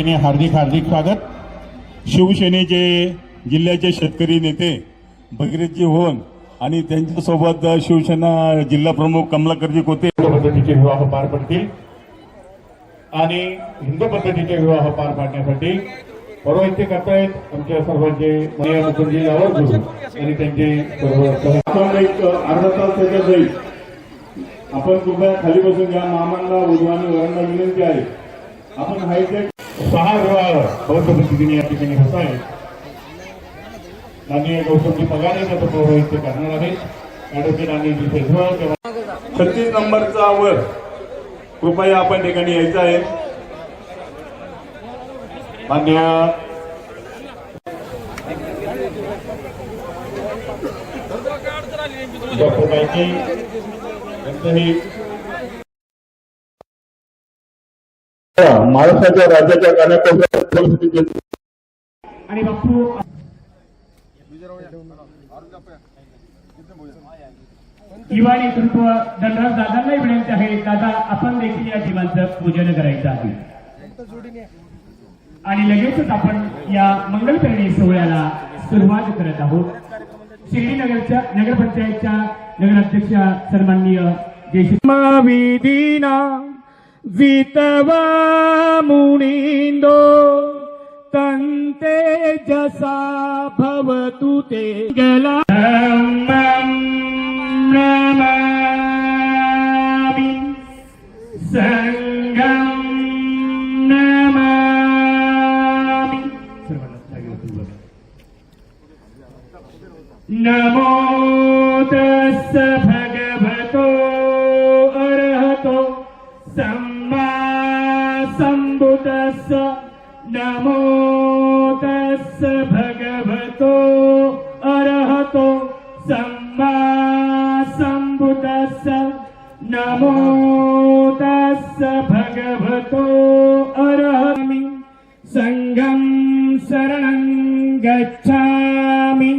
वतीने हार्दिक हार्दिक स्वागत। शिवसेनेचे जिल्ह्याचे शेतकरी नेते भगीरथजी होन आणि त्यांच्यासोबत शिवसेना जिल्हा प्रमुख कमलाकरजी कोते पद्धतीचे विवाह पार पडतील आणि हिंदू पद्धतीचे विवाह पार पाडण्यासाठी पौरोहित्य करतायत आमच्या सर्वांचे माननीय मुकुंदजी यावर गुरु आणि त्यांचे सर्व एक अर्धा तास त्याच्यात जाईल। आपण कृपया खाली बसून घ्या। मामांना उजवानी वरांना विनंती आहे, आपण हायटेक 6 विवाह बौद्ध पद्धतीने या ठिकाणी होत आहेत। माननीय गौतमजी पगारे त्याचं पौरोहित्य करणार आहेत। ॲडव्होकेट अनिलजी फेसवर 36 नंबरचा वर कृपया आपण ठिकाणी यायचं आहे। मान्य डॉक्टर बायकी यांचंही महाराष्ट्राच्या राज्याच्या कार्यकर्त्यांसाठी आणि बापू युवा नेतृत्व धनराज दादांनाही विनंती आहे, दादा आपण देखील या जीवांचं पूजन करायचं आहे आणि लगेचच आपण या मंगलकरणी सोहळ्याला सुरुवात करत आहोत। शिर्डीनगरच्या नगरपंचायतच्या नगराध्यक्षा सन्माननीय जयश्रीविदीना जितवा मुनिंदो तंते जसा भवतु ते गला नमामि संगम नमामि नमो तस्स भगवतो अरहतो सम्मा सम्बुद्धस्स नमो तस्स भगवतो अरहतो सम्मा सम्बुद्धस्स नमो तस्स भगवतो अरहमि संगं शरणं गच्छामि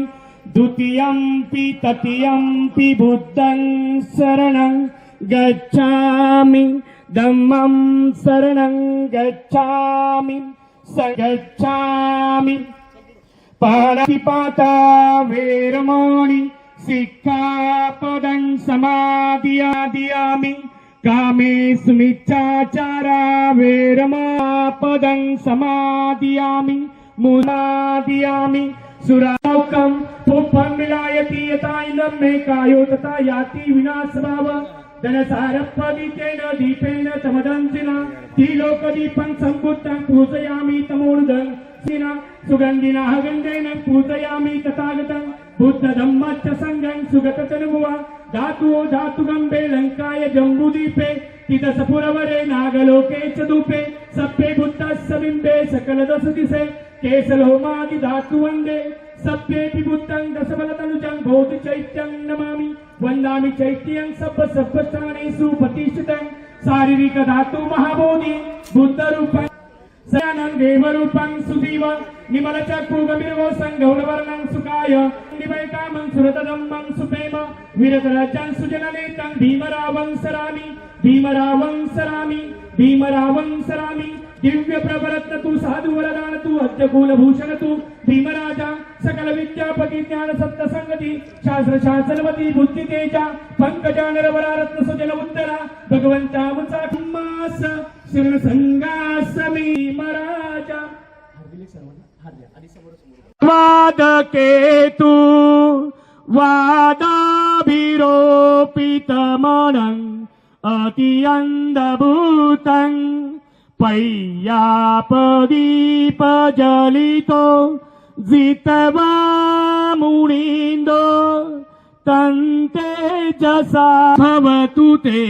द्वितीयंपि तृतीयंपि बुद्धं शरणं गच्छामि धम्मं शरणं गच्छामि गच्छामि पाणिपाता वेरमणि सिक्खापदं समादियामि कामेषु मिच्छाचारा वेरमापदं समादियामि मुनादियामि सुरालोकं पुष्पं विलायति यथा इदं मे कायो तथा याति विनाशभाव धनसारपदितेन दीपेन तमदंसिना त्रिलोकदीपं सम्बुद्धं पूजयामि तमोर्धं सिना सुगन्धिना गन्धेन पूजयामि तथागतं बुद्धधम्मच्च संगं सुगततनुवा धातु धातुगम्बे लङ्काय जम्बूदीपे तितसपुरवरे नागलोके च धूपे सप्पे बुद्धस्य बिम्बे सकलदशदिशे केशलोमादि धातु वन्दे सप्पेऽपि बुद्धं दशबलतनुजं भौतिचैत्यं नमामि वन्दामि चैत्यं सप्तस्थानेषु प्रतिष्ठितं शारीरिक धातु महाबोधि बुद्धरूपं सयानं देवरूपं सुधीव निमलचक्षु गम्भीरवसं गौरवर्णं सुखाय निवैकामं सुरतदम्मं सुप्रेम विरतरजं सुजननेतं भीमरावं सरामि भीमरावं सरामि भीमरावं सरामि दिव्य प्रवरत्न तू साधु वरदान तू अद्यकुलभूषण तू भीमराजा सकल विद्यापती ज्ञान सत्य संगती शास्त्र शासनवती बुद्धी तेजा पंकजा नरवरारत्न सुजन उत्तरा भगवंता मुचा मास शरण संगासमी महाराजा वाद केतु वादाभिरोपित मनं अति अंधभूतं पय्यापदीप जलितो जितवा मुनिंदो तंते जसा भवतु ते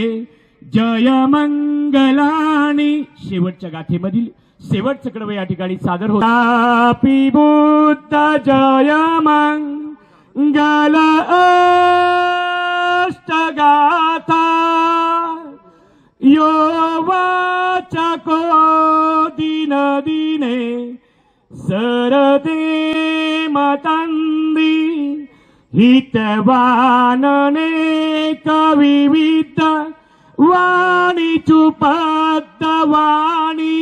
जय मंगलानी। शेवटच्या गाथेमधील शेवटचं कडवं या ठिकाणी सादर होत। बुद्ध जय मंगल अष्टगाथा यो वाचको दिन दिने सरदे मतंदी हितवानने कविविद वाणी चुपद्द वाणी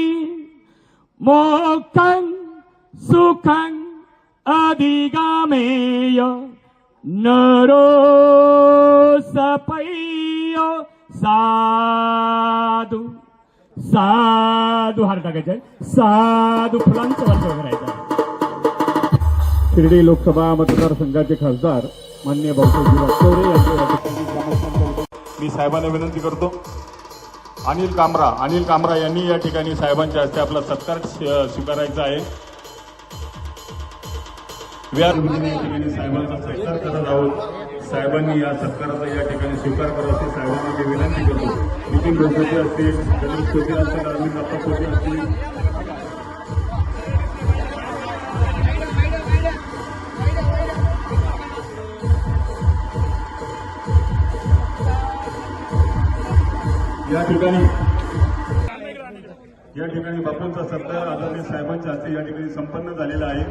मोक्षं सुखं अधिगमेय नरो सपय्य साधू साधू हार टाकायचे साधू फुलांचं वर्ष करायचं. शिर्डी लोकसभा मतदारसंघाचे खासदार माननीय भाऊसाहेब वागचौरे यांचे या ठिकाणी समर्थन करतो. मी साहेबांना विनंती करतो. अनिल कामरा यांनी या ठिकाणी साहेबांच्या हस्ते आपला सत्कार स्वीकारायचा आहे. या ठिकाणी साहेबांचा सत्कार करत आहोत. साहेबांनी या सत्काराचा या ठिकाणी स्वीकार करावा अशी साहेबांना मी विनंती करतो. नितीन गोपीचे असतील, गणेश कोटे असतील, अरविंद दत्ता कोटे असतील. या ठिकाणी बापूंचा सत्कार आदरणीय साहेबांच्या हस्ते या ठिकाणी संपन्न झालेला आहे.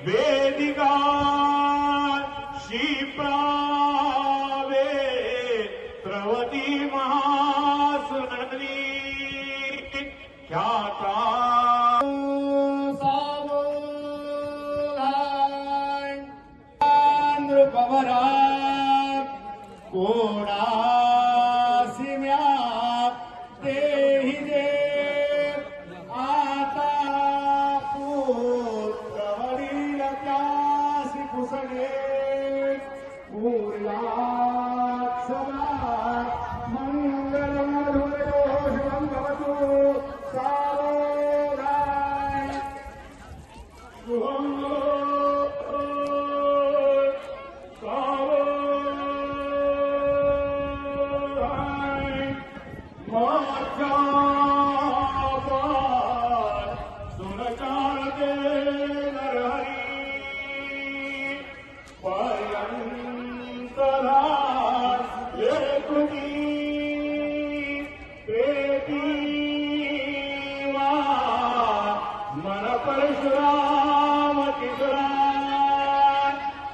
वेदिका प्रवती महासुनरी ख्याता पवरा कोणा सिम्या देहि दे आता पुत्रवरील त्यासी पुसणे पूर्ला परशुराम किशोरा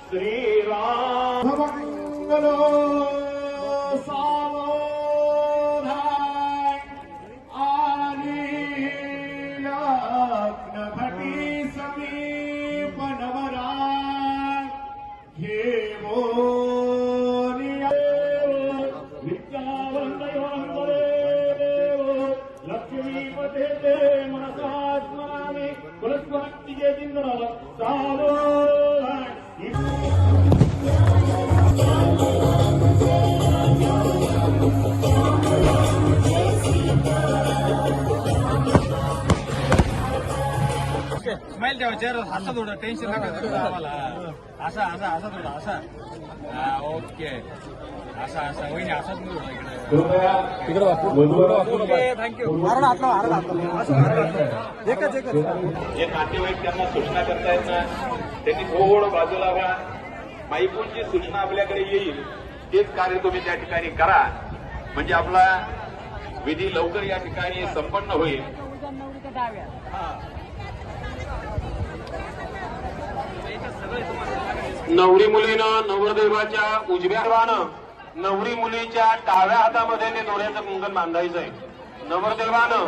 श्रीराम मंगलो सावधान आणि लग्न भटी समीप नवरा घेवो लक्ष्मीपते ते मनसा स्मरामि कुलस्वक्तिजे जिंदराला सालो स्माइल ठेवा चेहरा असं थोडं टेन्शन नका घेऊ आम्हाला असा असा असा थोडा असा ओके असा असा वहिनी असाच मी इकडे ओके थँक्यू एकच एकच जे नातेवाईक त्यांना सूचना करतायत ना त्यांनी थोडं बाजूला व्हा. माईकून जी सूचना आपल्याकडे येईल तेच कार्य तुम्ही त्या ठिकाणी करा म्हणजे आपला विधी लवकर या ठिकाणी संपन्न होईल. नवरी मुलीनं नवरदेवाच्या उजव्या हातानं नवरी मुलीच्या डाव्या हातामध्ये ते दोऱ्याचं कुंकण बांधायचं आहे. नवरदेवानं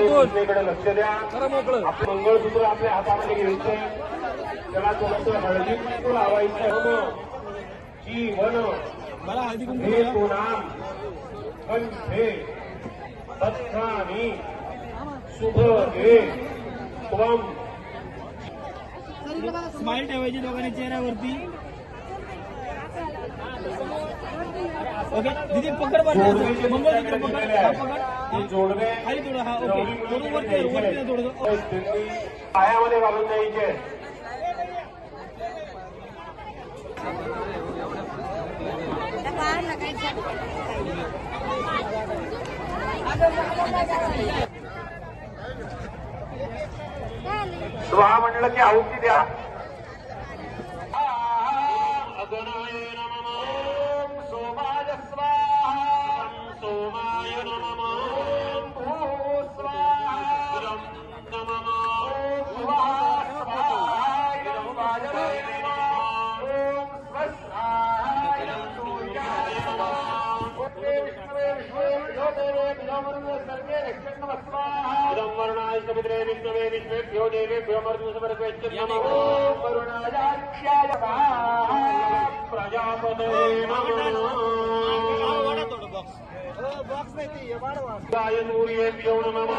दुसरीकडे लक्ष द्या. आपलं मंगळसूत्र आपल्या हातामध्ये घ्यायचंय. त्याला थोडंसं हळदी कुंकू लावायचं. जीवन हे पुनाम कंठे पत्राणी शुभ हे त्वम. स्माइल ठेवायची दोघांनी चेहऱ्यावरती. ओके दीदी पकड मंगळसूत्र पकड जोडवे खाली थोडं हा ओके वरती थोडं पायामध्ये घालून द्यायचे. स्वाहा म्हणलं की आहुती द्या. अग सवित्रे विष्णवे विश्वेभ्यो देवेभ्यो मरुत्समर्पेभ्यो नमो करुणाजाक्षाय प्रजापतये नमः वायुसूर्येभ्यो नमः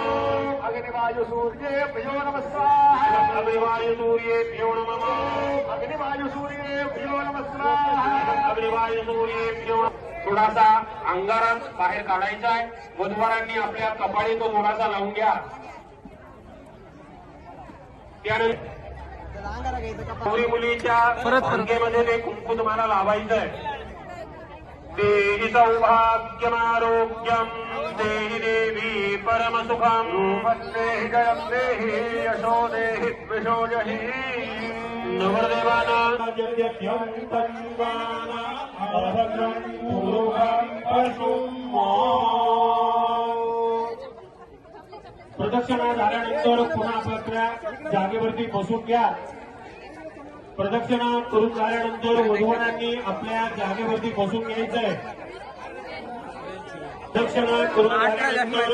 अग्निवायुसूर्येभ्यो नमः स्वाहा अग्निवायुसूर्येभ्यो नमः अग्निवायुसूर्येभ्यो नमः स्वाहा अग्निवायुसूर्येभ्यो थोडासा अंगारा बाहेर काढायचा आहे. वधूवरांनी आपल्या कपाळी तो थोडासा लावून घ्या. त्यानंतर मुलीच्या अंगेमध्ये ते कुंकू तुम्हाला लावायचं आहे. देहि सौभाग्यमारोग्यम देहि देवी परमसुखम देहि जयम देहि यशो देहि विशो जहि नवरदेवाना प्रदक्षिणा झाल्यानंतर पुन्हा आपल्या जागेवरती बसून घ्या. प्रदक्षिणा करून झाल्यानंतर वधूवरांनी आपल्या जागेवरती बसून घ्यायचंय. प्रदक्षिणा करून झाल्यानंतर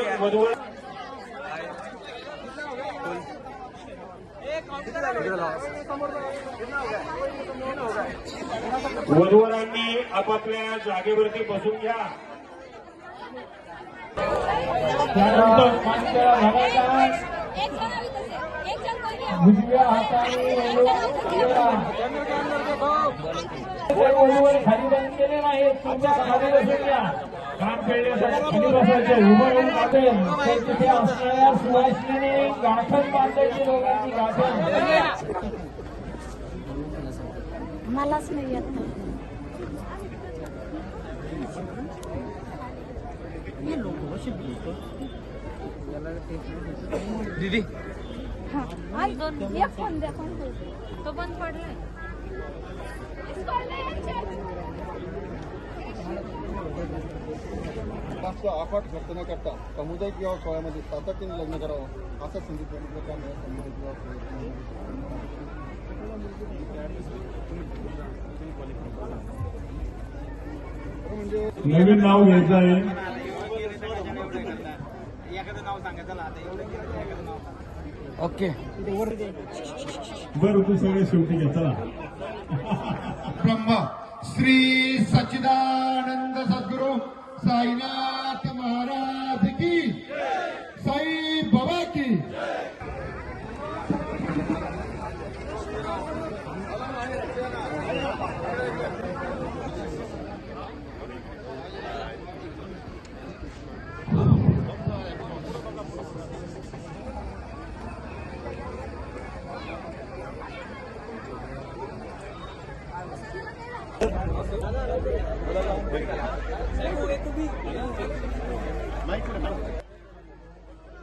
वधूवरांनी आपापल्या जागेवरती बसून घ्या. त्यानंतर उजव्या हाताने खाली बंद केले नाही. तुमच्या खाली बसून घ्या. काम पेळण्यासाठी खाली बसायचे. उभं राहून गाठण तिथे असणाऱ्या सुवासिनीने गाठण बांधायची. लोकांनी गाठण मलाच नाही येत. दीदी एक फोन द्या. कोण तो बंद पडलाय. अफाट खर्च न करता सामुदायिक विवाह सोहळ्यामध्ये सातत्याने लग्न करावं असं संदीप यांचं काम आहे. सामुदायिक विवाह म्हणजे नवीन नाव घ्यायचं आहे. एखादं नाव सांगायचं ना आता एवढं एखादं नाव ओके बरं तू सगळे शेवटी घ्या. चला ब्रह्म श्री सच्चिदानंद सद्गुरु साईनाथ महाराज की साई बाबा की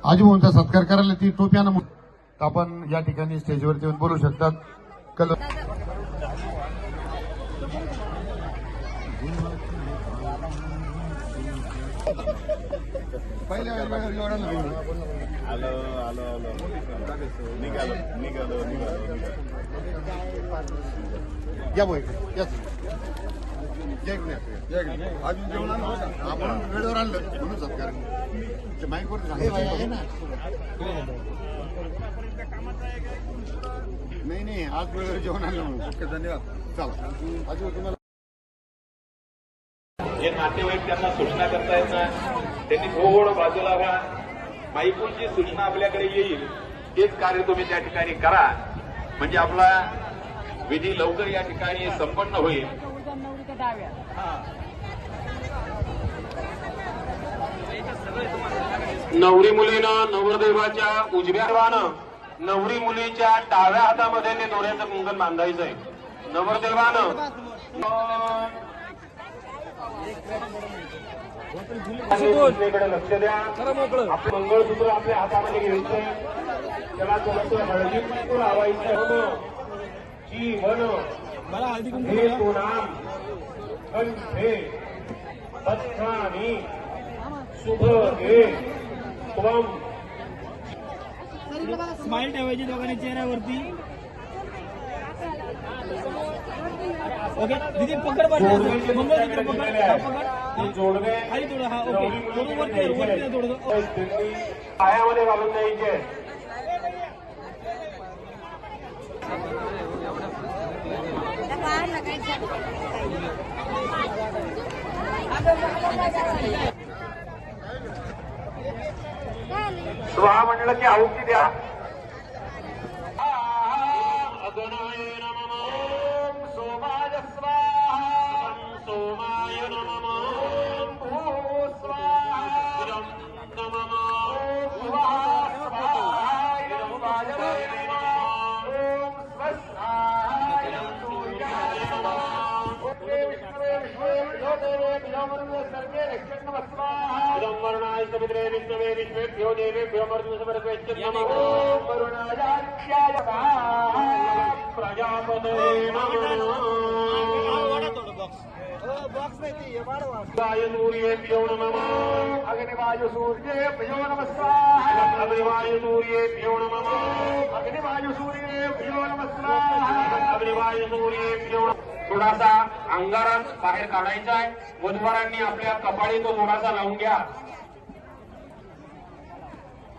आजोबांचा सत्कार करायला ती टोप्यानं आपण या ठिकाणी स्टेजवरती येऊन बोलू शकतात. पहिल्या या बोय अजून जेवण आपण वेळेवर आणलं म्हणून सत्कार माईकवर नाही आज वेळेवर जेवण आणलं म्हणून. ओके धन्यवाद. चला अजून तुम्हाला जे नातेवाईक त्यांना सूचना करतायत ना त्यांनी थोडं बाजूला व्हा. माईकून जी सूचना आपल्याकडे येईल तेच कार्य तुम्ही त्या ठिकाणी करा. म्हणजे आपला विधी लवकर या ठिकाणी संपन्न होईल. नवरी मुलीनं नवरदेवाच्या उजव्या हातानं नवरी मुलीच्या डाव्या हातामध्ये ते दोऱ्याचं कुंकण बांधायचंय. नवरदेवानं दुसरीकडे लक्ष द्या. आपलं मंगळसूत्र आपल्या हातामध्ये घ्यायचंय. त्याला थोडंसं हळदी कुंकू लावायचं. जीवन हे तो नाम कंठे बद्धानी शुभ हे त्वम. स्माइल ठेवायची दोघांनी चेहऱ्यावरती. ओके दीदी पकड जोडवे जोडवे खाली थोडं. हा ओके वरती थोडं. पायामध्ये घालून द्यायचे. स्वाहा म्हणलं की आहुती द्या. सोमाय स्वाहा सोमाय नमः भू स्वाहा नमः स्वाहा स्वाहाय वायवे नमः ओम स्वस्ताय सूर्याय नमः ओके विष्णवे विश्वेभ्यो देवेभ्यो मरुतो सर्वे रक्षन्नमः स्वाहा इदं वरुणाय सवित्रे विष्णवे विश्वेभ्यो देवेभ्यो मरुतो सर्वे नमः ओम वरुणायाख्याय प्रजापते नमः वायुसूर्येभ्यो नमः अग्निवायुसूर्येभ्यो नमः स्वाहा अग्निवायुसूर्येभ्यो नमः अग्निवायुसूर्येभ्यो नमः स्वाहा अग्निवायुसूर्येभ्यो. थोडासा अंगारा बाहेर काढायचा आहे. वधूवरांनी आपल्या कपाळी तो थोडासा लावून घ्या.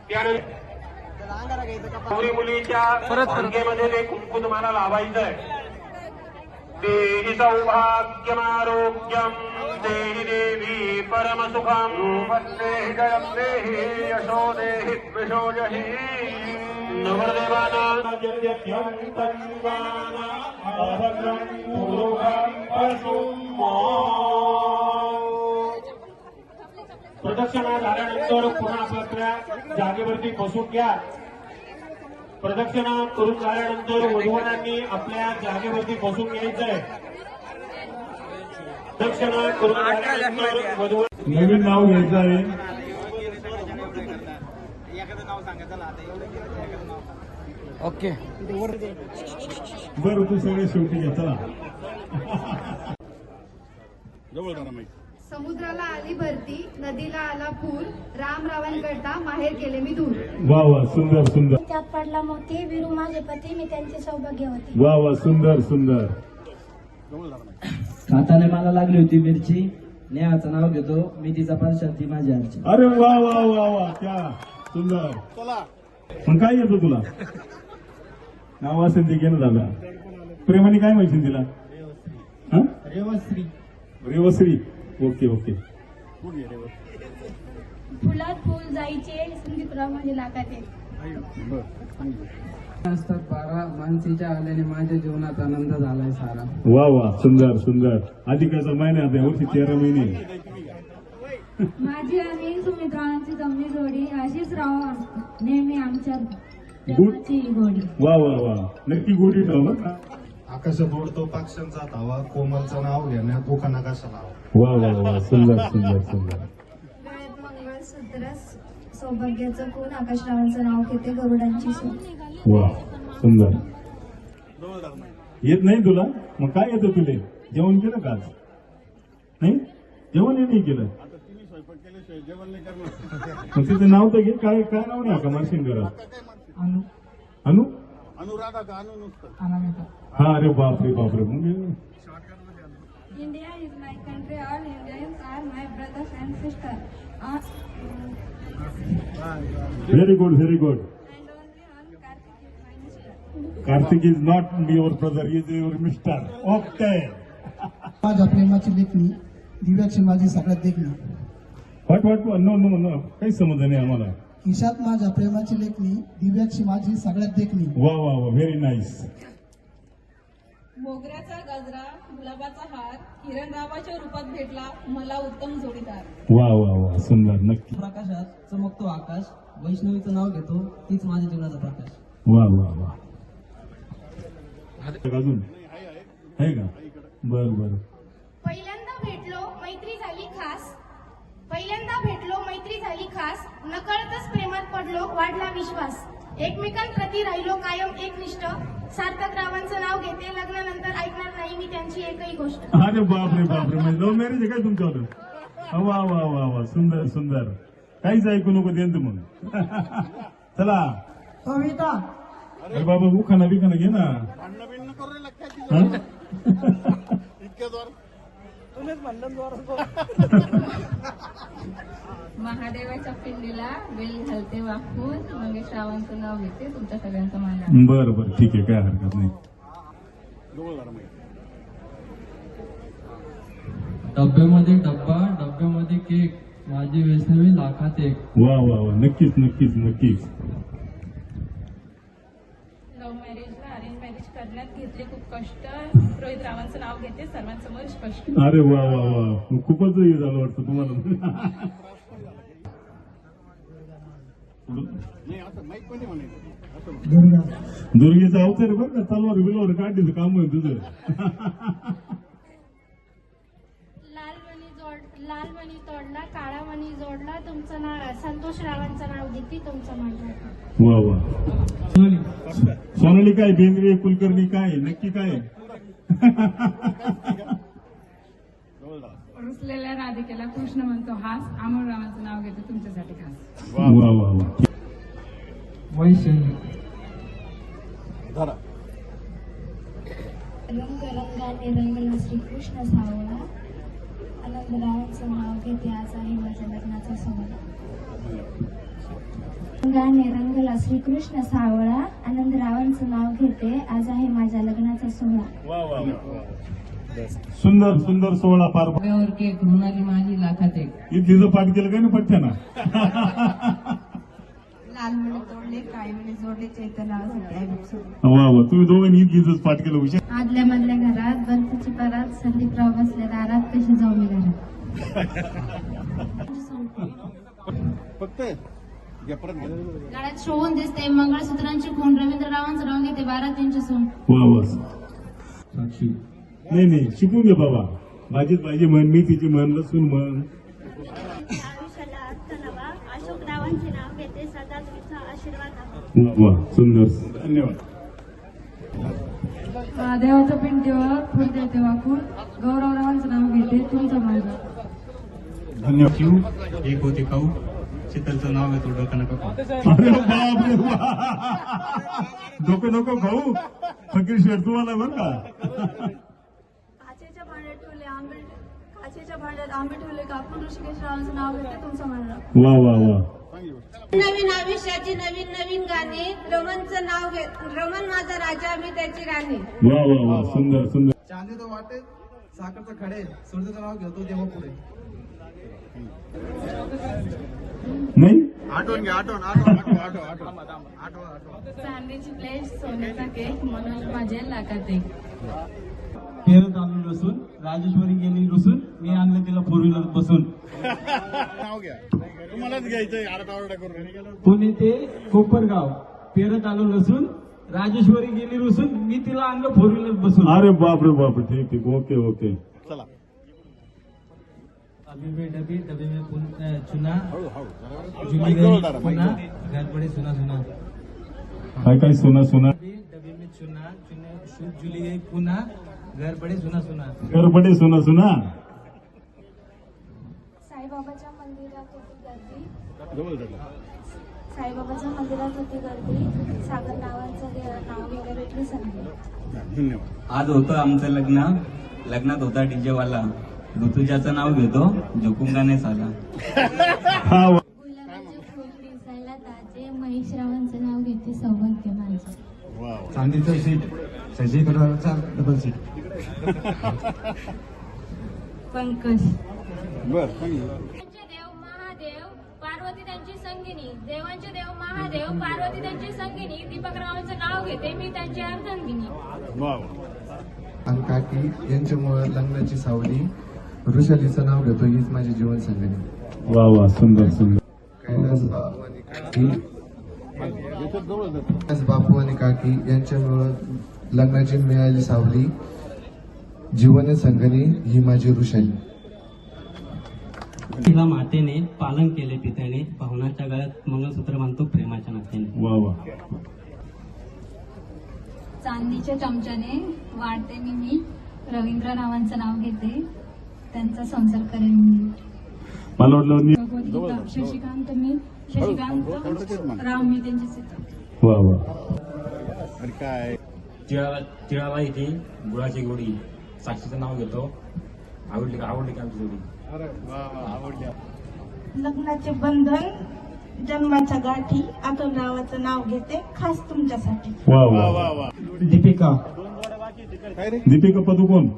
त्यानंतर मुलीच्या अंगेमध्ये ते कुंकू तुम्हाला लावायचं आहे. देहि सौभाग्यमारोग्यम देहि देवी परमसुखम देहि जयम देहि यशो देहि द्विषो जहि नवरदेवानां प्रदक्षिणा झाल्यानंतर पुन्हा आपल्या जागेवरती बसून घ्या. प्रदक्षिणा करून झाल्यानंतर वधूवरांनी आपल्या जागेवरती बसून घ्यायचं आहे. प्रदक्षिणा करून झाल्यानंतर वधूवर नवीन नाव घ्यायचं आहे. ओके बरं तू सगळे शेवटी घे. चला समुद्राला आली भरती, नदीला आला पूर, राम रावण करता माहेर केले मी दूर. वा वा सुंदर सुंदर. त्यात पडला मोती विरू माझे पती मी त्यांचे सौभाग्य होते. वा वा सुंदर सुंदर. खाताने मला लागली होती मिरची, नेहाचं नाव घेतो मी तिचा पार्श्वती माझी आरची. अरे वा वा वा वा क्या सुंदर. मग काय येतं तुला? नाव असेल ते घेणं झालं. प्रेमाने काय माहिती तिला? हा? रेवश्री. रेवश्री. Okay okay. फुलात फुल जायचे संगीतराव म्हणजे लागाते. असतात 12 मानसीच्या आल्याने माझ्या जीवनात आनंद झालाय सारा. वा वा सुंदर सुंदर. अधिकाचा महिना आता यावर्षी 13 महिने. माझी आणि सुमित्रांची जमली जोडी अशीच राहो नेहमी आमच्या गुड. प्रेमाची गोडी. वा वा वा. नक्की गोडी ठेव. आकाश बोलतो पक्ष्यांचा धावा, कोमलचं नाव घेण्यात ओखाना कशाला. वा वा वा सुंदर सुंदर सुंदर. गळ्यात मंगळसूत्र सौभाग्याचं कोण, आकाशरावांचं नाव घेते गरुडांची सून. वा सुंदर. येत नाही तुला? मग काय येतं तुले? जेवण केलं का आज? नाही जेवण नाही केलं. मग तिचं नाव तर घे. काय काय नाव नाही का मार्शिंग घरात? अनु अनु. अनुराधा का अनु नुसतं. अनामिका. हा अरे बापरे बापरे. मग India is my country. All Indians are my brothers and sisters. Very good very good. And only one Karthik is my mister. Kartik is not your brother, is your mister. Okay. माझ्या प्रेमाची लेखणी, दिव्याची माझी सगळ्यात देखणी. वाट वाट नो नो नो काही समज नाही आम्हाला. खिशात माझ्या प्रेमाची लेखणी, दिव्याची माझी सगळ्यात देखणी. वा वा वा व्हेरी नाईस. मोगऱ्याचा गजरा, गुलाबाचा हार, किरणरावाच्या रूपात भेटला मला उत्तम जोडीदार. वा वा वा सुंदर. नक्की. प्रकाशात चमकतो आकाश, वैष्णवीचं नाव घेतो तीच माझ्या जीवनाचा प्रकाश. वा वा वा. अजून आहे का? बर बर. पहिल्यांदा भेटलो मैत्री झाली खास, पहिल्यांदा भेटलो मैत्री झाली खास, नकळतच प्रेमात पडलो वाढला विश्वास. एकमेकांप्रती राहिलो कायम एकनिष्ठ, सार्थक रावांचं नाव घेते लग्नानंतर ऐकणार नाही मी त्यांची एकही गोष्ट. अरे बापरे बापरे. म्हणजे लव्ह मॅरेज आहे काय तुमच्यावर? वा वा वा वा सुंदर सुंदर. काहीच ऐकू नको त्यांचं मग. चला कविता. अरे बाबा उखाना बिखाना घे ना. हा? महादेवाच्या पिंडीला बेल घालते वाकून, मंगेश रावांचं नाव घेते तुमच्या सगळ्यांचं मान. बरं बरं ठीक आहे काय हरकत नाही. डब्यामध्ये डब्बा, डब्यामध्ये केक, माझी वैष्णवी लाखात एक. वा वा वा, नक्कीच नक्कीच नक्कीच. लव्ह मॅरेजला अरेंज मॅरेज करण्यात घेतले खूप कष्ट. रोहित रावांचं नाव घेते सर्वांसमोर स्पष्ट. अरे वा वा वा, खूपच हे झालं वाटतं तुम्हाला. नाही असं माईक पण म्हणायचं दुर्गेचा अवतार बरं का, तलवार बिलवार काढण्याचं काम आहे तुझं. लाल मणी तोडला, काळा मणी जोडला. तुमचं नाव संतोष रावांचं नाव घेते तुमचं म्हणतात. वा वा. सोनाली काय, बेंद्रे कुलकर्णी काय, नक्की काय? रुसलेल्या राधिकेला कृष्ण म्हणतो हास. अमोल रावांचं नाव घेते तुमच्यासाठी खास. वा वा वा. वैष्णवी धरा. रंगाने रंगला श्रीकृष्ण सावळा. आनंदरावांचं नाव घेते आज आहे माझ्या लग्नाचा सोहळा. रंगाने रंगला श्रीकृष्ण सावळा. आनंदरावांचं नाव घेते आज आहे माझ्या लग्नाचा सोहळा. सुंदर सुंदर सोहळा पार डब्यावर केक, मृणाली माझी लाखात एक. तिचं पाठ केलं काय ना पठ्ठ्याना. लाल मणी तोडले, काळे मणी जोडले. चैतन्यासाठी वा वा, तुम्ही दोघांनी तिचंच पाठ केलं. हुशार. आदल्या मधल्या घरात बर्फाची परात. संदीपराव बसल्या दारात. कशी जाऊ मी घरात. फक्त घ्या, परत घ्या. गळ्यात शोभून दिसते मंगळसूत्रांची खूण. रवींद्ररावांचं नाव घेते 12 300 सोन. वा वा. साक्षी नाही नाही, शिकून घे बाबा. माझी म्हण, मी तिची म्हण, लसून म्हण. आयुष्याला अर्थ नवा. अशोकरावांचे नाव घेते सदा तुमचा आशीर्वाद. वा वा, सुंदर. धन्यवाद. देवाच्या पिंडीवर फुल देते वाकून. गौरवरावांचं नाव घेते तुमचं माझं. धन्यवाद. एक होते खाऊ. शीतलचं नाव घेतो डोकं नका खाऊ. अरे बाप रे वा. डोकं नको खाऊ. फकीर शेठ तुम्हाला बरं का. काचेच्या भांड्यात आंबे ठेवले कापून. ऋषिकेश रावांचं नाव घेते तुमचं म्हणलं. वा वा वा. नवीन आयुष्याची नवीन नवीन गाणी. रमणचं नाव घे. रमण माझा राजा, मी त्याची राणी. वा वा वा, सुंदर सुंदर. चांदी तो वाटे, साखरचं खडे, सूर्याचं नाव घेतो तेव्हा पुढे. नाही आठवण घ्या, आठवण. चांदीची प्लेट, सोन्याचा केक, मनोज माझे लाखात एक. पेरत आणून लसून, राजेश्वरी गेली रुसून, मी आणलं तिला फोर व्हीलर बसून. नाव घ्या, तुम्हालाच घ्यायचंय. आरडाओरडा करून. पुणे ते कोपरगाव, पेरत आलो लसून, राजेश्वरी गेली रुसून, मी तिला आणलं फोर व्हीलर बसून. अरे बाप रे बाप. ठीक ठीक, ओके ओके. चला. अभी में डबे में चुना, माईक जवळ धरा, माईक पुना, जवळ. घर पड़े सुना सुना. काय काय, सुना सुना. डबे में चुना, जुली गई पुना, घर पड़े सुना सुना. करपडे सुना सुना. साईबाबाच्या मंदिरात होती गर्दी. जवळ धरा. साईबाबाच्या मंदिरात होती गर्दी. सागर नावांचं नाव घ्यायला भेटली संधी. धन्यवाद. आज होतं आमचं लग्न. लग्नात होता डीजे वाला. ऋतुजाचं नाव घेतो, झोपून गाण्यास आला. हा वा. गुलाबाचे फुल दिसायला ताजे. महेश रावांचं नाव घेते सौभाग्य माझे. वा. चांदीचं सीट, सजी कलरचा डबल सीट. पंकज. बर, सांगितलं. देव महादेव, पार्वती त्यांची संगिनी. देवांचे देव महादेव, पार्वती त्यांची संगिनी. दीपकरावांचं नाव घेते मी त्यांची अर्धांगिनी. वा. आणि काकी यांच्यामुळे लग्नाची सावली. वृषालीचं नाव घेतो, हीच माझी जीवन संगणी. वा वा, सुंदर सुंदर. कैलास बापू आणि काकी, याच्यात जवळ धरा. कैलास बापू आणि काकी यांच्यामुळे लग्नाची मिळाली सावली. जीवन संगणी ही माझी वृषाली. तिला मातेने पालन केले पित्याने. पाहुणाच्या गळ्यात मंगळसूत्र बांधतो प्रेमाच्या नात्याने. वा वा. चांदीच्या चमच्याने वाढते मी. रवींद्र रावांचं नाव घेते त्यांचा संसार करेन मी. मला वाटलं भगवद्गीता. शशिकांत राव, मी त्यांची सीता. वा वा. आणि काय तिळाला येते गुळाची गोडी. साक्षीचं नाव घेतो. आवडली का आमची जोडी. अरे वा वा, आवडल्या. लग्नाचे बंधन, जन्माच्या गाठी. आठवणरावाचं नाव घेते खास तुमच्यासाठी. वा वा वा. वा वा. दीपिका, काय रे. दीपिका पदुकोण.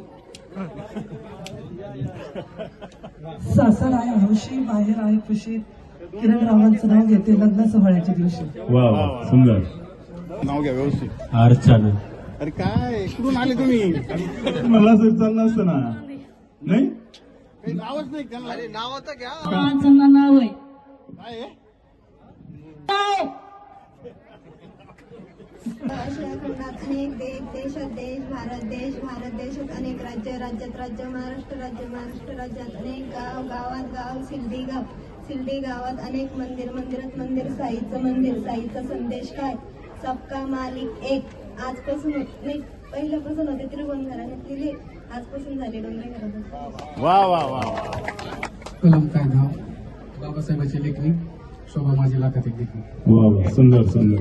सासर आहे हौशी, बाहेर आहे खुशी. किरण रावांचं नाव घेते लग्न सोहळ्याच्या दिवशी. वा वा, सुंदर. नाव घ्या व्यवस्थित. अर्चना. अरे काय इकडून आले तुम्ही? मला सुचलं नसतं ना. नाही काही नावच नाही त्यांना. अरे नाव आता घ्या. नाव आहे काय आहे? आशिया खंडात अनेक देश, देशात देश, भारत देशात अनेक राज्य, राज्यात राज्य, महाराष्ट्र राज्यात अनेक गाव, गावात गाव, शिर्डी गावात अनेक मंदिर, मंदिरात मंदिर, साईचा संदेश काय? सबका मालिक एक. आजपासून नाही, पहिल्यापासून होते त्रिभुवन घराण्यातले लेख, आजपासून झाले डोंगरे घरात. वा वा वा. कलम काय नाव? बाबासाहेबांची लेखणी. शोभा माझी लाखात एक लेखणी. वा वा, सुंदर सुंदर.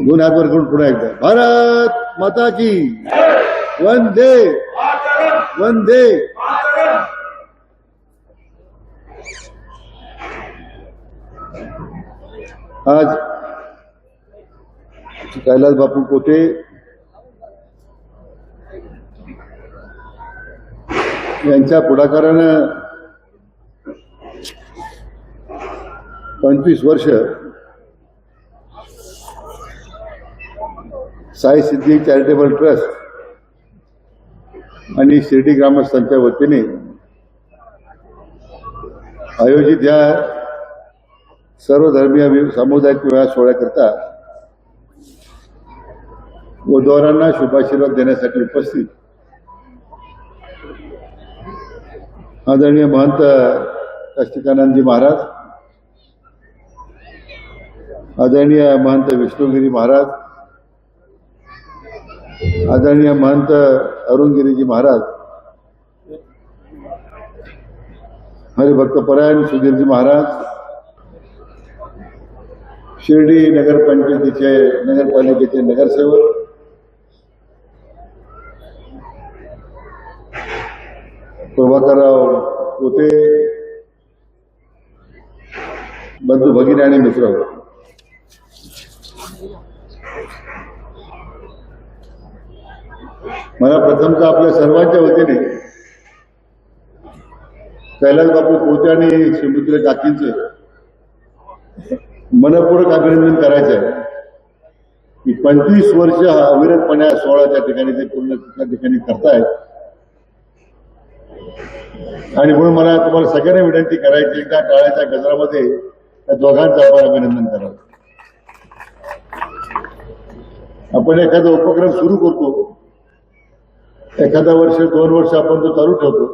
दोन हातवर करून पुन्हा एकदा भारत माता की वंदे वंदे. आज कैलास बापू पोटे यांच्या पुढाकारानं 25 वर्ष साई सिद्धी चॅरिटेबल ट्रस्ट आणि शिर्डी ग्रामस्थांच्या वतीने आयोजित या सर्वधर्मीय सामुदायिक विवाह सोहळ्याकरता वधूवरांना शुभाशीर्वाद देण्यासाठी उपस्थित आदरणीय महंत कष्टिकानंदजी महाराज, आदरणीय महंत विष्णुगिरी महाराज, आदरणीय महंत अरुणगिरीजी महाराज, हरिभक्तपरायण सुधीरजी महाराज, शिर्डी नगरपालिकेचे नगरसेवक, प्रभाकरराव पोटे, बंधू भगिनी आणि मित्र, मला प्रथमतः आपल्या सर्वांच्या वतीने कैलास बापू पोटे आणि श्रीमित्र काकींचं मनपूर्वक अभिनंदन करायचं आहे की 25 वर्ष हा अविरतपणे सोहळा त्या ठिकाणी ते पूर्ण त्या ठिकाणी करतायत. आणि म्हणून मला तुम्हाला सगळ्यांना विनंती करायची, त्या काळाच्या गजरामध्ये त्या दोघांचं आपण अभिनंदन करावं. आपण एखादा उपक्रम सुरू करतो, एखादा वर्ष 2 वर्ष आपण तो चालू ठेवतो,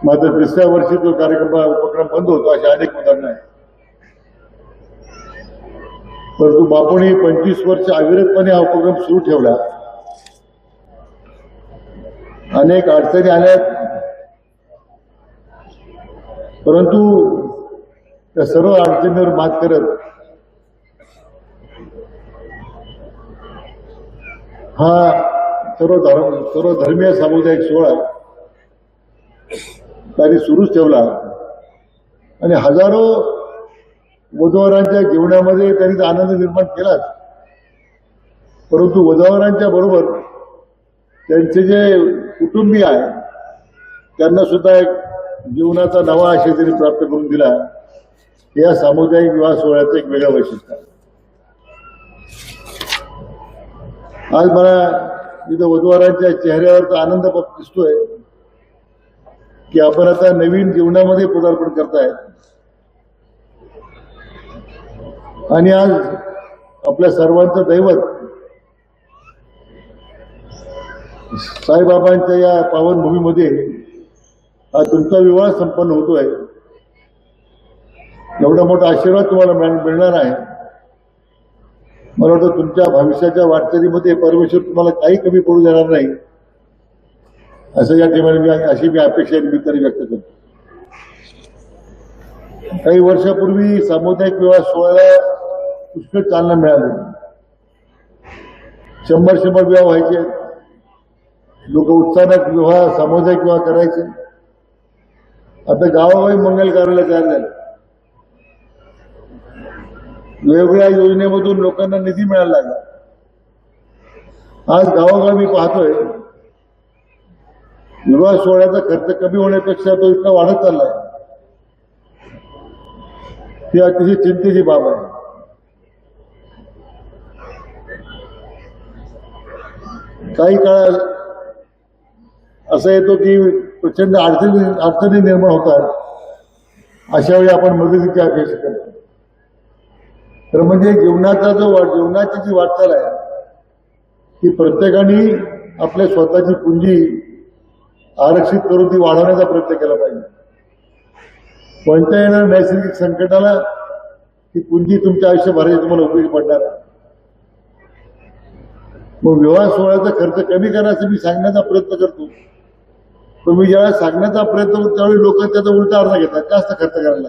मात्र 3ऱ्या वर्षी तो उपक्रम बंद होतो. अशा अनेक उदाहरणं आहेत. परंतु बापूंनी 25 वर्ष अविरतपणे हा उपक्रम सुरू ठेवला. अनेक अडचणी आल्यात, परंतु त्या सर्व अडचणीवर मात करत हा सर्व धर्मीय सामुदायिक सोहळा त्यांनी सुरूच ठेवला आणि हजारो वधूवरांच्या जीवनामध्ये त्यांनी आनंद निर्माण केलाच. परंतु वधूवरांच्या बरोबर त्यांचे जे कुटुंबीय आहे त्यांना सुद्धा एक जीवनाचा नवा आशय त्यांनी प्राप्त करून दिला. या सामुदायिक विवाह सोहळ्याचं एक वेगळं वैशिष्ट्य आहे. आज मला इथं वधूवरांच्या चेहऱ्यावरचा आनंद दिसतोय की आपण आता नवीन जीवनामध्ये पदार्पण करताय. आणि आज आपल्या सर्वांचं दैवत साईबाबांच्या या पावनभूमीमध्ये हा तुमचा विवाह संपन्न होतोय. एवढा मोठा आशीर्वाद तुम्हाला मिळणार आहे. मला वाटतं तुमच्या भविष्याच्या वाटचालीमध्ये परमेश्वर तुम्हाला काही कमी पडू देणार नाही, असं या ठिकाणी अशी मी अपेक्षा निमित्ताने व्यक्त करतो. काही वर्षापूर्वी सामुदायिक विवाह सोहळ्याला पुष्कळ चालना मिळाली. 100 विवाह व्हायचे, लोक उत्साहात विवाह सामुदायिक विवाह करायचे. आता गावागावी मंगल कार्यालय तयार झाले. वेगवेगळ्या योजनेमधून लोकांना निधी मिळायला लागला. आज गावोगावी पाहतोय विवाह सोहळ्याचा खर्च कमी होण्यापेक्षा तो इतका वाढत चाललाय. ही अतिशय चिंतेची बाब आहे. काही काळ असं येतो की प्रचंड अडचणी निर्माण होतात. अशा वेळी आपण मदतीची अपेक्षा करतो. तर म्हणजे जीवनाची जी वाटचाल आहे ती प्रत्येकाने आपल्या स्वतःची पुंजी आरक्षित करून ती वाढवण्याचा प्रयत्न केला पाहिजे. कोणत्या येणाऱ्या नैसर्गिक संकटाला ती पुंजी तुमच्या आयुष्यभराची तुम्हाला उपयोगी पडणार. मग विवाह सोहळ्याचा खर्च कमी करण्याचा मी सांगण्याचा प्रयत्न करतो. पण मी ज्यावेळेस सांगण्याचा प्रयत्न करतो त्यावेळी लोक त्याचा उलटा अर्थ घेतात, जास्त खर्च करायला.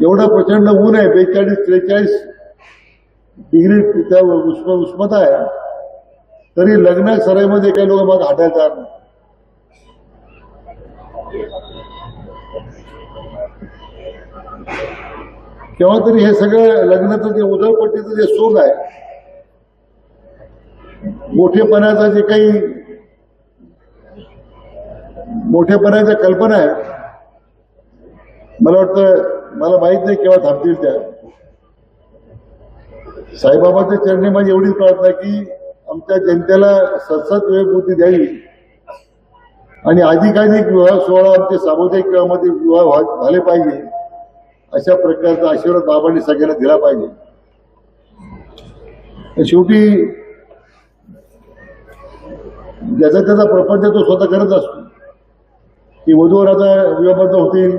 एवढा प्रचंड ऊन आहे, 42-43 डिग्री त्या उष्णता आहे, तरी लग्न सराईमध्ये काही लोक मग हटायला तयार नाही. तेव्हा तरी हे सगळं लग्नाचं जे उधळपट्टीचं जे सोंग आहे, मोठेपणाचा जे काही मोठेपणाच्या कल्पना आहे, मला वाटतं मला माहित नाही केव्हा थांबतील त्या. साईबाबाच्या चरणी माझी एवढीच प्रार्थना की आमच्या जनतेला सतत विवेकबुद्धी द्यावी आणि अधिकाधिक विवाह सोहळा आमचे सामुदायिक विवाहामध्ये विवाह झाले पाहिजे, अशा प्रकारचा आशीर्वाद बाबांनी सगळ्यांना दिला पाहिजे. शेवटी ज्याचा त्याचा प्रपंच तो स्वतः करत असतो की वधूवर आता विवाहबद्ध होतील,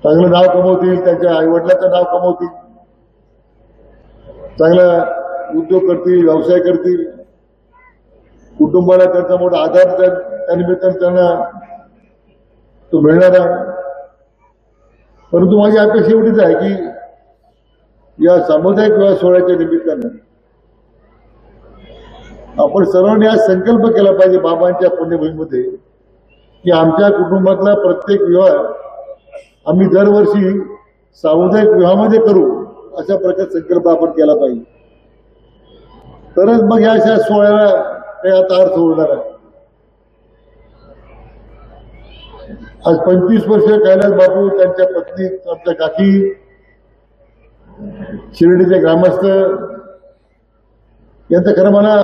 चांगलं नाव कमवतील, त्यांच्या आईवडिलांचं नाव कमवतील, चांगला उद्योग करतील, व्यवसाय करतील, कुटुंबाला त्यांचा मोठा आधार त्या निमित्तानं त्यांना तो मिळणार आहे. परंतु माझी अपेक्षा एवढीच आहे की या सामुदायिक विवाह सोहळ्याच्या निमित्तानं आपण सर्वांनी आज संकल्प केला पाहिजे बाबांच्या पुण्यभूमीमध्ये की आमच्या कुटुंबातला प्रत्येक विवाह आम्ही दरवर्षी सामुदायिक विवाहामध्ये करू, अशा प्रकारचा संकल्प आपण केला पाहिजे. तरच मग या अशा सोहळ्याला काही आता अर्थ होणार आहे. आज 25 वर्ष कैलास बापू, त्यांच्या पत्नी, आमच्या काकी, शिर्डीचे ग्रामस्थ यांचं खरं मला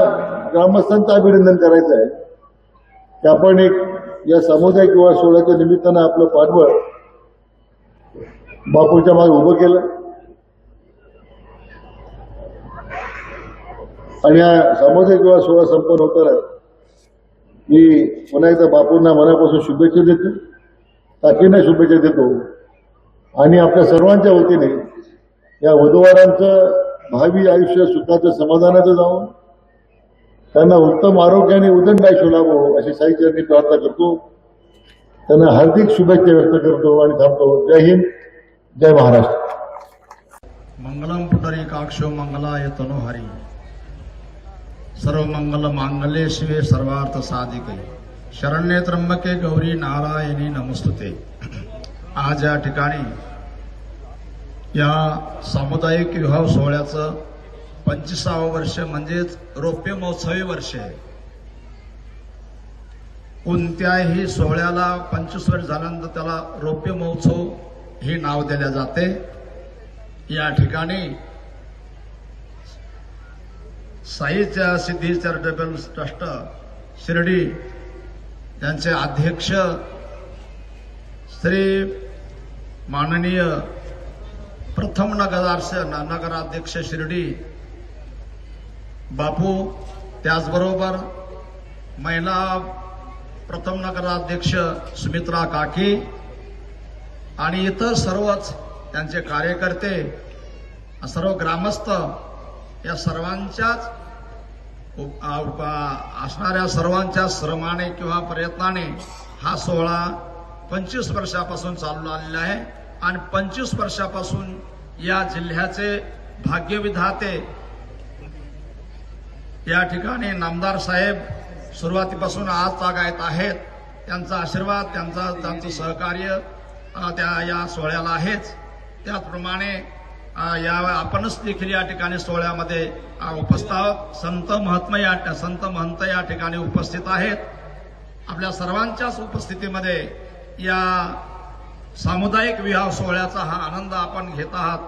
ग्रामस्थांचं अभिनंदन करायचं आहे की आपण एक या सामुदायिक विवाह सोहळ्याच्या निमित्तानं आपलं पाठबळ बापूच्या मागे उभं केलं आणि या सामुदायिक विवाह सोहळा संपन्न होणार आहे. मी पुन्हा एकदा बापूंना मनापासून शुभेच्छा देतो, काकींना शुभेच्छा देतो आणि आपल्या सर्वांच्या वतीने या वधूवरांचं भावी आयुष्य सुखाचं समाधानाचं जावं, त्यांना उत्तम आरोग्याने उदंड आयुष्य लाभो अशी साईचरणी प्रार्थना करतो. त्यांना हार्दिक शुभेच्छा व्यक्त करतो आणि थांबतो. जय हिंद, जय महाराष्ट्र. मंगलम पुंडरीकाक्षो मंगलाय तनोहरी, सर्व मंगल मांगल्ये शिवे सर्वार्थ साधिके, शरण्ये त्र्यंबके गौरी नारायणी नमस्तुते. आज या ठिकाणी या सामुदायिक विवाह सोहळ्याचं 25वं वर्ष म्हणजेच रौप्य महोत्सवी वर्ष आहे. कोणत्याही सोहळ्याला 25 वर्ष झाल्यानंतर त्याला रौप्य महोत्सव हे नाव दिले जाते. या ठिकाणी साईच्या सिद्धी चॅरिटेबल ट्रस्ट शिर्डी यांचे अध्यक्ष श्री माननीय प्रथम नगराध्यक्ष शिर्डी बापू, त्याचबरोबर महिला प्रथम नगराध्यक्ष सुमित्रा काकी आणि इतर सर्वच त्यांचे कार्यकर्ते, सर्व ग्रामस्थ या सर्वांच्याच असणाऱ्या सर्वांच्या श्रमाने किंवा प्रयत्नाने हा सोहळा 25 वर्षापासून चालू आलेला आहे आणि 25 वर्षापासून या जिल्ह्याचे भाग्यविधाते या ठिकाणी नामदार साहेब सुरुवातीपासून आज तागायत आहेत. त्यांचा आशीर्वाद, त्यांचं सहकार्य त्या या सोहळ्याला आहेच. त्याचप्रमाणे आपणच देखील या ठिकाणी सोहळ्यामध्ये उपस्थित आहोत. संत महंत या ठिकाणी उपस्थित आहेत. आपल्या सर्वांच्याच उपस्थितीमध्ये या सामुदायिक विवाह सोहळ्याचा हा आनंद आपण घेत आहात.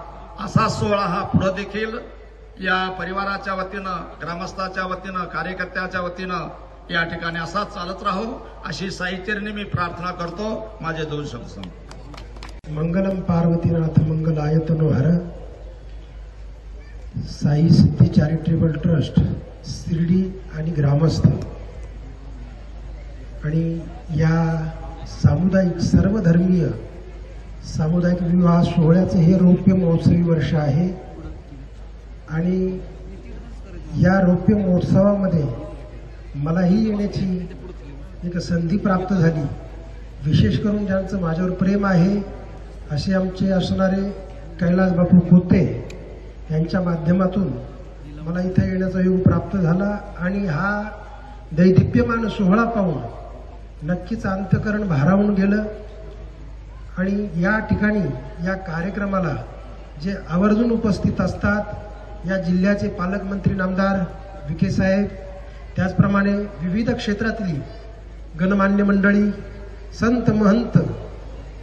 असा सोहळा हा पुढे देखील या परिवाराच्या वतीनं, ग्रामस्थाच्या वतीनं, कार्यकर्त्याच्या वतीनं या ठिकाणी असा चालत राहो अशी साईचरणी मी प्रार्थना करतो. माझे 2 शब्द संपले. मंगलम पार्वतीनाथ मंगलाय तनोहर. साई सिद्धी चॅरिटेबल ट्रस्ट शिर्डी आणि ग्रामस्थ आणि या सामुदायिक सर्वधर्मीय सामुदायिक विवाह सोहळ्याचे हे रौप्य महोत्सवी वर्ष आहे. आणि या रौप्य महोत्सवामध्ये मलाही येण्याची एक संधी प्राप्त झाली. विशेष करून ज्यांचं माझ्यावर प्रेम आहे असे आमचे असणारे कैलास बापू खोते यांच्या माध्यमातून मला इथे येण्याचा योग प्राप्त झाला. आणि हा दैदिप्यमान सोहळा पाहून नक्कीच अंतःकरण भारावून गेलं. आणि या ठिकाणी या कार्यक्रमाला जे आवर्जून उपस्थित असतात या जिल्ह्याचे पालकमंत्री नामदार विखे साहेब, त्याचप्रमाणे विविध क्षेत्रातली गणमान्य मंडळी, संत महंत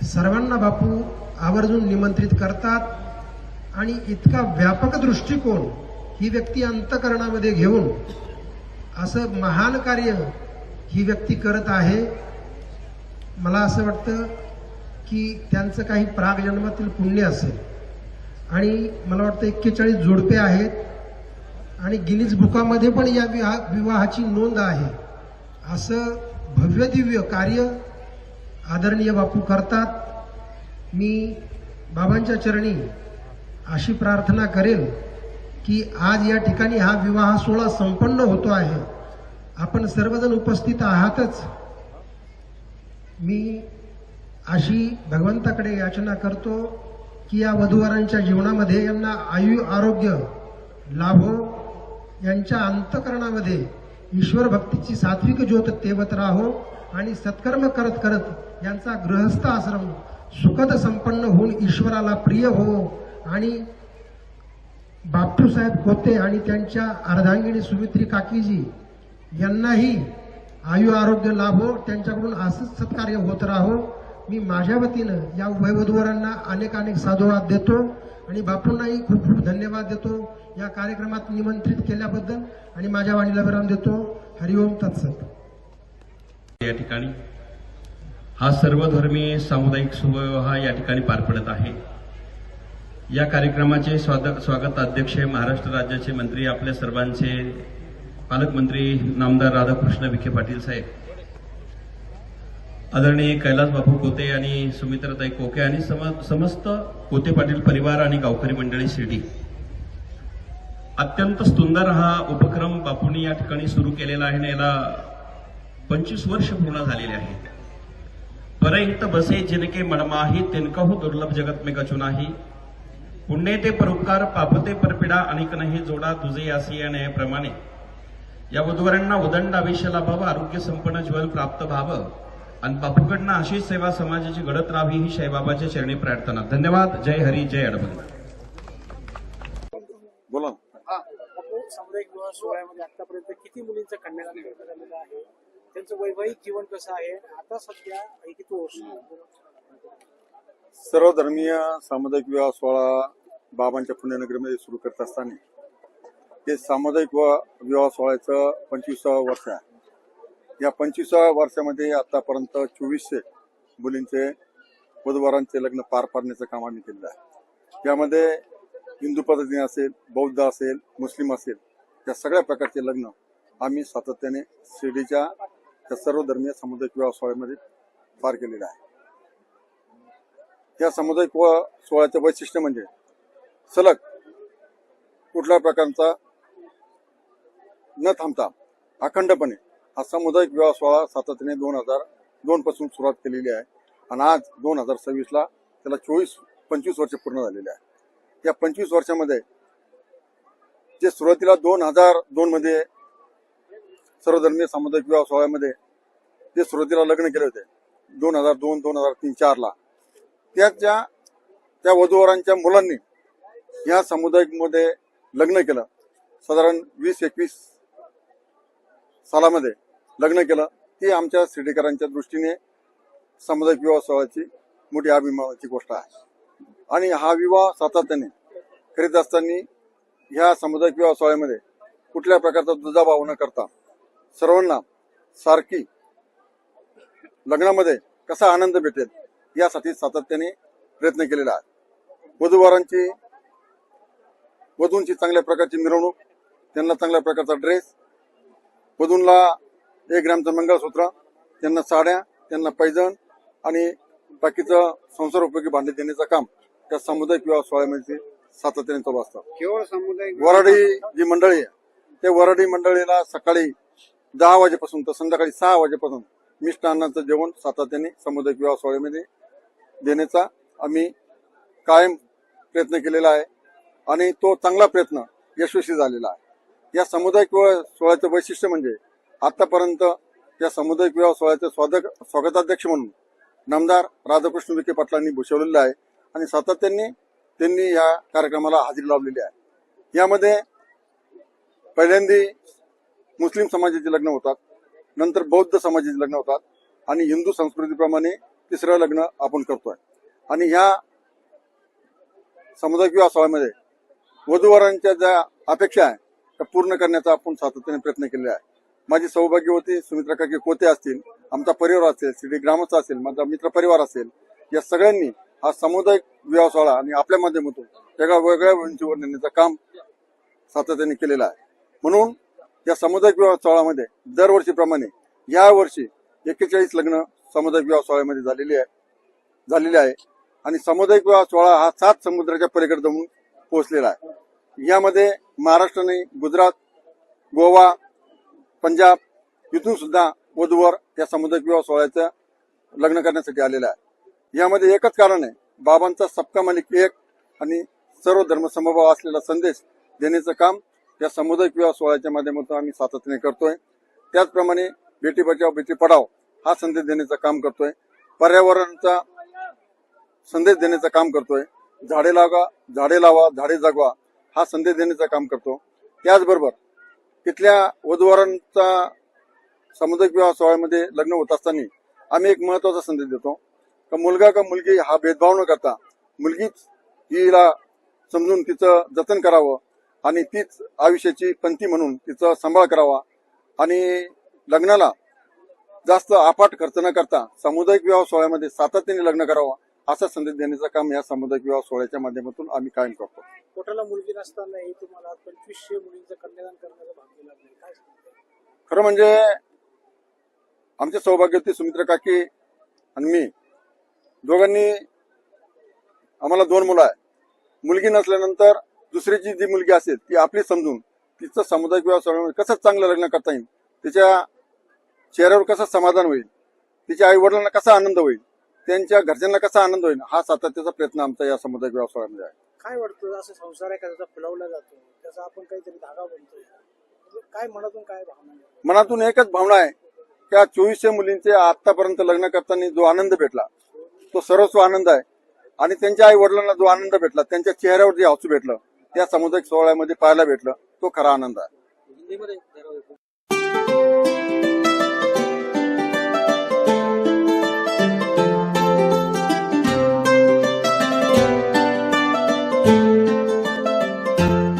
सर्वांना बापू आवर्जून निमंत्रित करतात. आणि इतका व्यापक दृष्टिकोन ही व्यक्ती अंतःकरणामध्ये घेऊन असं महान कार्य ही व्यक्ती करत आहे. मला असं वाटतं की त्यांचं काही प्रागजन्मातील पुण्य असेल. आणि मला वाटतं 41 जोडपे आहेत आणि गिनीज बुकामध्ये पण या विवाहाची नोंद आहे. असं भव्य दिव्य कार्य आदरणीय बापू करतात. मी बाबांच्या चरणी अशी प्रार्थना करेल की आज या ठिकाणी हा विवाह सोहळा संपन्न होतो आहे. आपण सर्वजण उपस्थित आहातच. मी अशी भगवंताकडे याचना करतो की या वधूवरांच्या जीवनामध्ये यांना आयु आरोग्य लाभो. यांच्या अंतःकरणामध्ये ईश्वर भक्तीची सात्विक ज्योत तेवत राहो. आणि सत्कर्म करत करत यांचा गृहस्थ आश्रम सुखद संपन्न होऊन ईश्वराला प्रिय हो. आणि बापूसाहेब खोते आणि त्यांच्या अर्धांगिनी सुमित्री काकीजी यांनाही आयु आरोग्य लाभो. त्यांच्याकडून असंच सत्कार्य होत राहो. मी माझ्या वतीनं या वधूवरांना अनेक साधुवाद देतो आणि बापूंनाही खूप खूप धन्यवाद देतो या कार्यक्रमात निमंत्रित केल्याबद्दल. आणि माझ्या वाणीला विराम देतो. हरिओम तत्सत. या ठिकाणी हा सर्वधर्मीय सामुदायिक सुविवाह या ठिकाणी पार पडत आहे. या कार्यक्रमाचे स्वागत अध्यक्ष महाराष्ट्र राज्याचे मंत्री, आपल्या सर्वांचे पालकमंत्री नामदार राधाकृष्ण विखे पाटील साहेब, आदरणीय कैलास बापू कोते आणि सुमित्राताई कोके आणि समस्त कोते पाटील परिवार आणि गावकरी मंडळी शिर्डी. अत्यंत सुंदर हा उपक्रम बापूंनी या ठिकाणी सुरू केलेला आहे. याला 25 वर्ष पूर्ण झालेले आहेत. परहित बसे जिनके मनमाही तिनकहु दुर्लभ जगत में कछु नाही. पुण्य ते परोपकार पापते परपिडा अनेक नाही जोडा तुझे यासी या न्यायाप्रमाणे या वधूवरांना उदंड आयुष्य लाभावं, आरोग्य संपन्न जीवन प्राप्त व्हावं आणि बापूकडनं अशी सेवा समाजाची घडत राहावी ही साईबाबाच्या चरणी प्रार्थना. धन्यवाद. जय हरी, जय अडबंग. बोला. सामुदायिक विवाह सोहळ्यामध्ये आतापर्यंत किती मुलींचं कन्यादान करण्यात आलेलं आहे, त्यांचं वैवाहिक जीवन कसं आहे, आता सध्या किती वर्ष? सर्वधर्मीय सामुदायिक विवाह सोहळा बाबांच्या पुण्यनगरीमध्ये सुरू करत असताना हे सामुदायिक विवाह सोहळ्याचं 25वं वर्ष आहे. या 25व्या वर्षामध्ये आतापर्यंत 2400 मुलींचे वधूवरांचे लग्न पार पाडण्याचं काम आम्ही केलेलं आहे. यामध्ये हिंदू पद्धतीने असेल, बौद्ध असेल, मुस्लिम असेल, या सगळ्या प्रकारचे लग्न आम्ही सातत्याने शिर्डीच्या त्या सर्वधर्मीय सामुदायिक विवाह सोहळ्यामध्ये पार केलेले आहे. या सामुदायिक सोहळ्याचं वैशिष्ट्य म्हणजे सलग कुठल्या प्रकारचा न थांबता अखंडपणे हा सामुदायिक विवाह सोहळा सातत्याने 2002 पासून सुरुवात केलेली आहे आणि आज 2026ला त्याला 25 वर्ष पूर्ण झालेले आहे. या 25 वर्षामध्ये जे सुरुवातीला 2002 मध्ये सर्वधर्मीय सामुदायिक विवाह सोहळ्यामध्ये जे सुरुवातीला लग्न केले होते 2002, 2003, 2004 ला त्या वधूवरांच्या मुलांनी या सामुदायिक मध्ये लग्न केलं. साधारण 20-21 सालामध्ये लग्न केलं. ती आमच्या शिर्डीकरांच्या दृष्टीने सामुदायिक विवाह सोहळ्याची मोठी अभिमानाची गोष्ट आहे. आणि हा विवाह सातत्याने करीत असताना ह्या सामुदायिक विवाह सोहळ्यामध्ये कुठल्या प्रकारचा दुजाभाव न करता सर्वांना सारखी लग्नामध्ये कसा आनंद भेटेल यासाठी सातत्याने प्रयत्न केलेला आहे. वधूंची चांगल्या प्रकारची मिरवणूक, त्यांना चांगल्या प्रकारचा ड्रेस, वधूंना 1 ग्रॅमचं मंगळसूत्र, त्यांना साड्या, त्यांना पैजण आणि बाकीचं संसारोपयोगी भांडे देण्याचं काम त्या सामुदायिक विवाह सोहळ्यामध्ये सातत्याने चालू असतं. केवळ सामुदायिक वराडी जी मंडळी आहे त्या वराडी मंडळीला सकाळी 10 वाजेपासून तर संध्याकाळी 6 वाजेपासून मिष्टान्नाचं जेवण सातत्याने सामुदायिक विवाह सोहळ्यामध्ये देण्याचा आम्ही कायम प्रयत्न केलेला आहे आणि तो चांगला प्रयत्न यशस्वी झालेला आहे. या सामुदायिक विवाह सोहळ्याचं वैशिष्ट्य म्हणजे आतापर्यंत या सामुदायिक विवाह सोहळ्याचे स्वागताध्यक्ष म्हणून नामदार राधाकृष्ण विखे पाटलांनी भूषवलेलं आहे आणि सातत्याने त्यांनी या कार्यक्रमाला हजेरी लावलेली आहे. यामध्ये पहिल्यांदा मुस्लिम समाजाचे लग्न होतात, नंतर बौद्ध समाजाचे लग्न होतात आणि हिंदू संस्कृतीप्रमाणे तिसरं लग्न आपण करतोय. आणि ह्या सामुदायिक विवाह सोहळ्यामध्ये वधूवरांच्या ज्या अपेक्षा आहे त्या पूर्ण करण्याचा आपण सातत्याने प्रयत्न केलेला आहे. माझी सौभाग्यवती सुमित्रा काकी कोते असतील, आमचा परिवार असेल, शिर्डी ग्रामचा असेल, माझा मित्र परिवार असेल, या सगळ्यांनी हा सामुदायिक विवाह सोहळा आणि आपल्या माध्यमातून वेगळ्या उंचीवर नेण्याचं काम सातत्याने केलेलं आहे. म्हणून या सामुदायिक विवाह सोहळ्यामध्ये दरवर्षीप्रमाणे यावर्षी 41 लग्न सामुदायिक विवाह सोहळ्यामध्ये झालेले आहे आणि सामुदायिक विवाह सोहळा हा 7 समुद्राच्या पलीकडे जाऊन पोहोचलेला आहे. यामध्ये महाराष्ट्राने गुजरात, गोवा, पंजाब इथून सुद्धा वधूवर या सामुदायिक विवाह सोहळ्याचं लग्न करण्यासाठी आलेला आहे. यामध्ये एकच कारण आहे, बाबांचा सबका मालिक एक आणि सर्व धर्म समभाव असलेला संदेश देण्याचं काम या सामुदायिक विवाह सोहळ्याच्या माध्यमातून आम्ही सातत्याने करतोय. त्याचप्रमाणे बेटी बचाव बेटी पढाव हा संदेश देण्याचं काम करतोय. पर्यावरणाचा संदेश देण्याचं काम करतोय. झाडे लावा झाडे जगवा हा संदेश देण्याचं काम करतो. त्याचबरोबर तिथल्या वधूवरांचा सामुदायिक विवाह सोहळ्यामध्ये लग्न होत असताना आम्ही एक महत्वाचा संदेश देतो का मुलगा का मुलगी हा भेदभाव न करता मुलगीच हिला समजून तिचं जतन करावं आणि तीच आयुष्याची पंथी म्हणून तिचा सांभाळ करावा आणि लग्नाला जास्त अफाट खर्च न करता सामुदायिक विवाह सोहळ्यामध्ये सातत्याने लग्न करावं असा संदेश देण्याचं काम या सामुदायिक विवाह सोहळ्याच्या माध्यमातून आम्ही कायम करतो. पोटाला मुलगी नसतानाही तुम्हाला 2500 मुलींचं कन्यादान करण्याचं भाग्य लाभलं. काय सांगताय? खरं म्हणजे आमच्या सौभाग्यवती सुमित्रा काकी आणि मी दोघांनी आम्हाला 2 मुलं आहे. मुलगी नसल्यानंतर दुसरीची जी मुलगी असेल ती आपली समजून तिचं सामुदायिक विवाह सोहळ्यामध्ये कसं चांगलं लग्न करता येईल, तिच्या चेहऱ्यावर कसं समाधान होईल, तिच्या आई वडिलांना कसा आनंद होईल, त्यांच्या घरच्यांना कसा आनंद होईल हा सातत्याचा प्रयत्न आमचा या सामुदायिक विवाह सोहळ्यामध्ये आहे. काय वाटतं, असं संसार आहे का त्याचा फुलवला जातो, त्याचा आपण काहीतरी धागा बनतोय, काय मनातून काय भावना? मनातून एकच भावना आहे त्या 2400 मुलींचे आतापर्यंत लग्न करताना जो आनंद भेटला तो सर्वस्व आनंद आहे आणि त्यांच्या आई वडिलांना जो आनंद भेटला, त्यांच्या चेहऱ्यावर जे हसू भेटलं त्या सामुदायिक सोहळ्यामध्ये पाहायला भेटलं, तो खरा आनंद आहे.